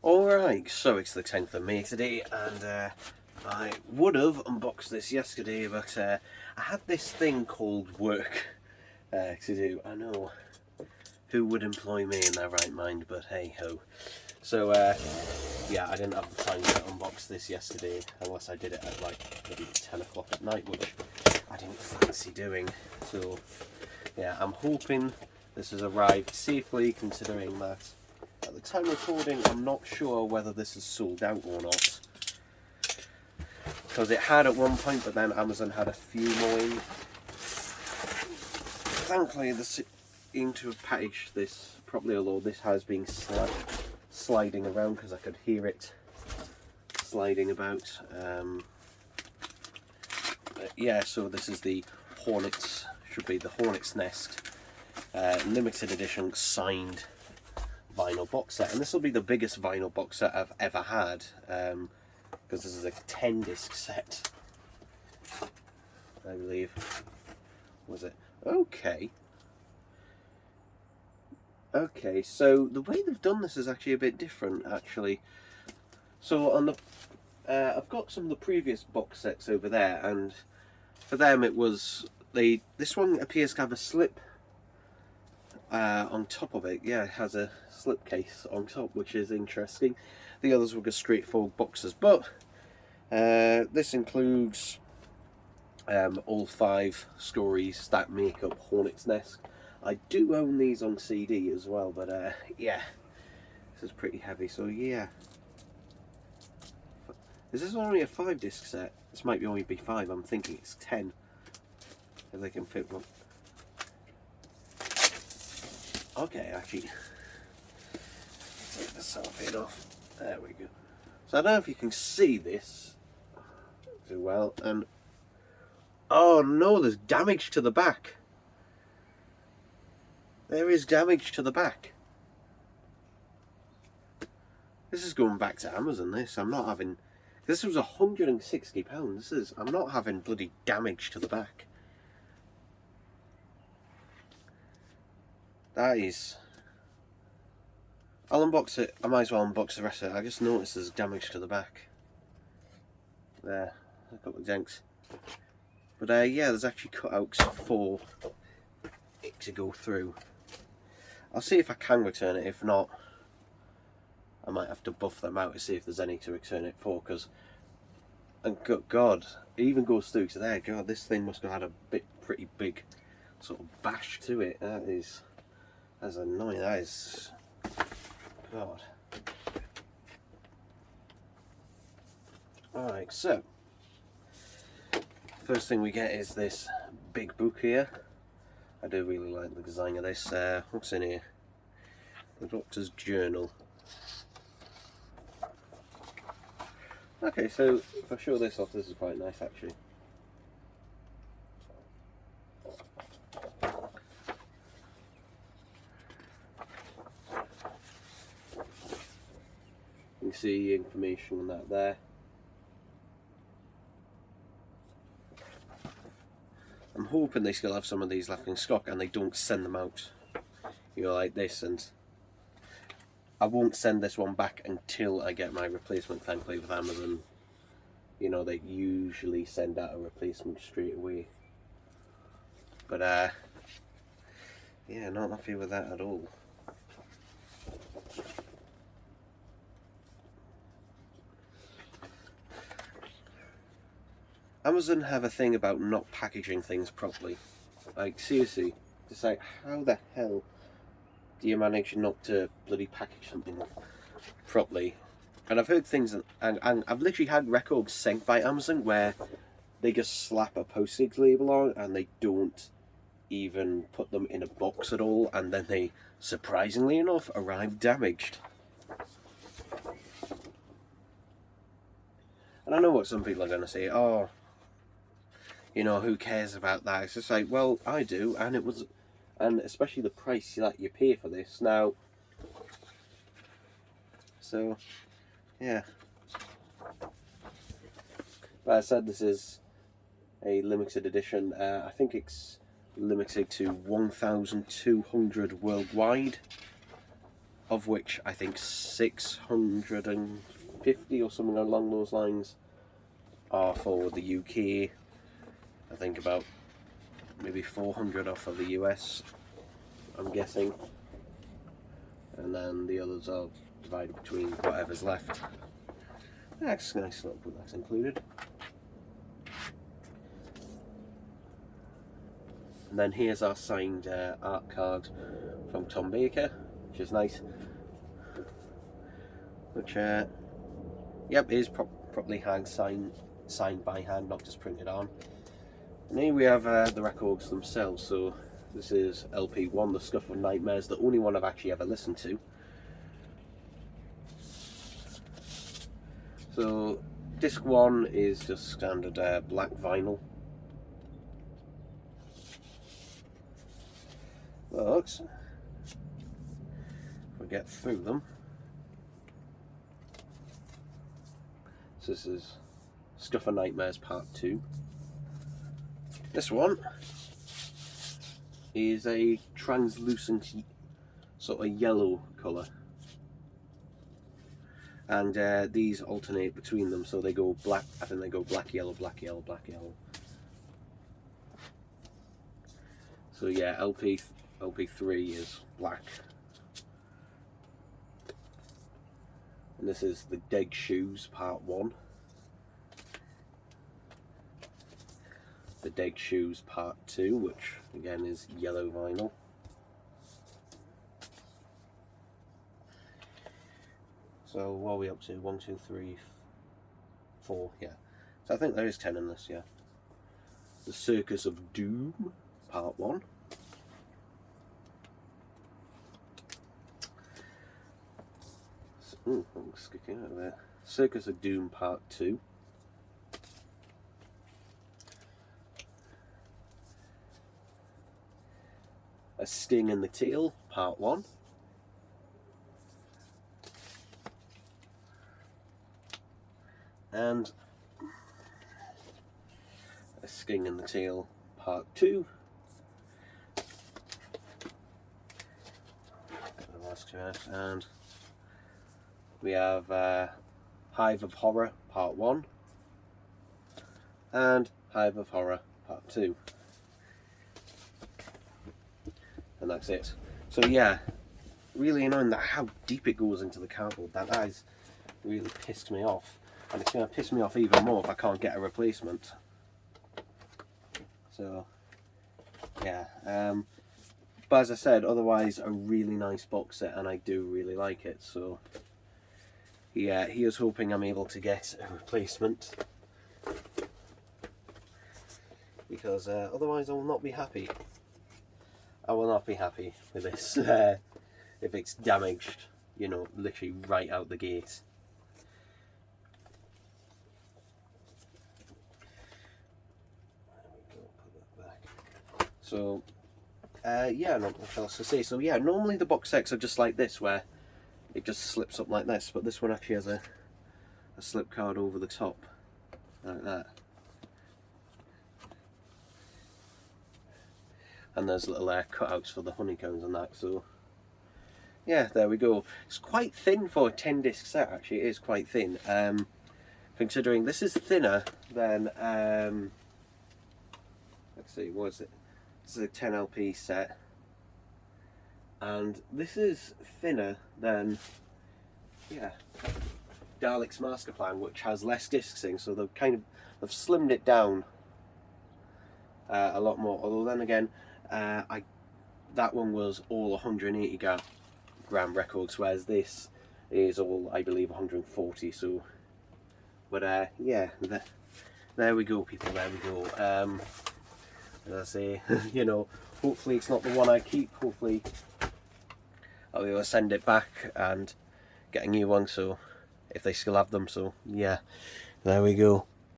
Alright, so it's the 10th of May today, and I would have unboxed this yesterday, but I had this thing called work to do. I know, who would employ me in their right mind, but hey ho. So yeah, I didn't have the time to unbox this yesterday, unless I did it at like maybe 10 o'clock at night, which I didn't fancy doing. So yeah, I'm hoping this has arrived safely, considering that at the time of recording, I'm not sure whether this is sold out or not. Because it had at one point, but then Amazon had a few more in. Thankfully, they seem to have packaged this properly, although this has been sliding around because I could hear it sliding about. Yeah, so this is the Hornets, should be the Hornet's Nest limited edition signed vinyl box set, and this will be the biggest vinyl box set I've ever had, because this is a 10 disc set, I believe. Was it? Okay, so the way they've done this is actually a bit different, actually. So on the I've got some of the previous box sets over there, and for them it was this one appears to have a slip on top of it. Yeah, it has a slipcase on top, which is interesting. The others were just straightforward boxes, but this includes all 5 stories that make up Hornet's Nest. I do own these on CD as well, but yeah, this is pretty heavy, so yeah. Is this only a 5 disc set? This might only be 5, I'm thinking it's 10, if they can fit one. Okay, actually, take the cellophane off. There we go. So I don't know if you can see this too well, and oh no, there's damage to the back. There is damage to the back. This is going back to Amazon. I'm not having. This was £160. I'm not having bloody damage to the back. That is. I'll unbox it. I might as well unbox the rest of it. I just noticed there's damage to the back. There, a couple of dents. But yeah, there's actually cutouts for it to go through. I'll see if I can return it. If not, I might have to buff them out to see if there's any to return it for. Because, and God, it even goes through to there. God, this thing must have had a pretty big sort of bash to it. That's annoying. That is, God. Alright, so first thing we get is this big book here. I do really like the design of this. What's in here? The Doctor's Journal. Okay, so if I show this off, this is quite nice actually. You can see information on that there. I'm hoping they still have some of these left in stock and they don't send them out, you know, like this. And I won't send this one back until I get my replacement, thankfully, with Amazon. You know, they usually send out a replacement straight away. But yeah, not happy with that at all. Amazon have a thing about not packaging things properly. Like, seriously, just like, how the hell do you manage not to bloody package something properly? And I've heard things, and I've literally had records sent by Amazon where they just slap a postage label on and they don't even put them in a box at all, and then they, surprisingly enough, arrive damaged. And I know what some people are going to say, oh, you know, who cares about that? It's just like, well, I do, and it was, and especially the price that you pay for this now. So, yeah. But I said this is a limited edition. I think it's limited to 1,200 worldwide. of which I think 650 or something along those lines are for the UK. I think about maybe 400 are for the US, I'm guessing, and then the others are divided between whatever's left. That's a nice little book that's included. And then here's our signed art card from Tom Baker, which is nice. Which, yep, is properly signed by hand, not just printed on. And here we have the records themselves. So this is LP1, The Scuff of Nightmares, the only one I've actually ever listened to. So disc 1 is just standard black vinyl. But if we get through them, so this is Scuff of Nightmares Part 2. This one is a translucent sort of yellow colour, and these alternate between them, so they go black, I think they go black, yellow, black, yellow, black, yellow. So yeah, LP3 is black. And this is the Dead Shoes Part 1. The Dead Shoes Part 2, which again is yellow vinyl. So what are we up to? 1, 2, 3, 4, yeah. So I think there is 10 in this, yeah. The Circus of Doom Part 1. I'm sticking out of there. Circus of Doom Part 2. A Sting in the Tail Part 1. And A Sting in the Tail Part 2. And we have Hive of Horror Part 1 and Hive of Horror Part 2. And that's it. So yeah, really annoying that how deep it goes into the cardboard. That has really pissed me off. And it's going to piss me off even more if I can't get a replacement. So yeah, but as I said, otherwise a really nice box set, and I do really like it. So yeah, here's hoping I'm able to get a replacement, because otherwise I will not be happy. I will not be happy with this if it's damaged, you know, literally right out the gate. So yeah, not much else to say. So yeah, normally the box sets are just like this, where it just slips up like this, but this one actually has a slip card over the top, like that. And there's little cutouts for the honeycombs and that, so yeah, there we go. It's quite thin for a 10 disc set, actually. It is quite thin, considering this is thinner than, let's see, what is it? This is a 10 LP set, and this is thinner than, yeah, Dalek's Master Plan, which has less discs in, so they've slimmed it down a lot more. Although then again, that one was all 180 gram records, whereas this is all, I believe, 140. So, but yeah, there we go, people. There we go. As I say, you know, hopefully it's not the one I keep. Hopefully I'll be able to send it back and get a new one, so if they still have them. So yeah, there we go.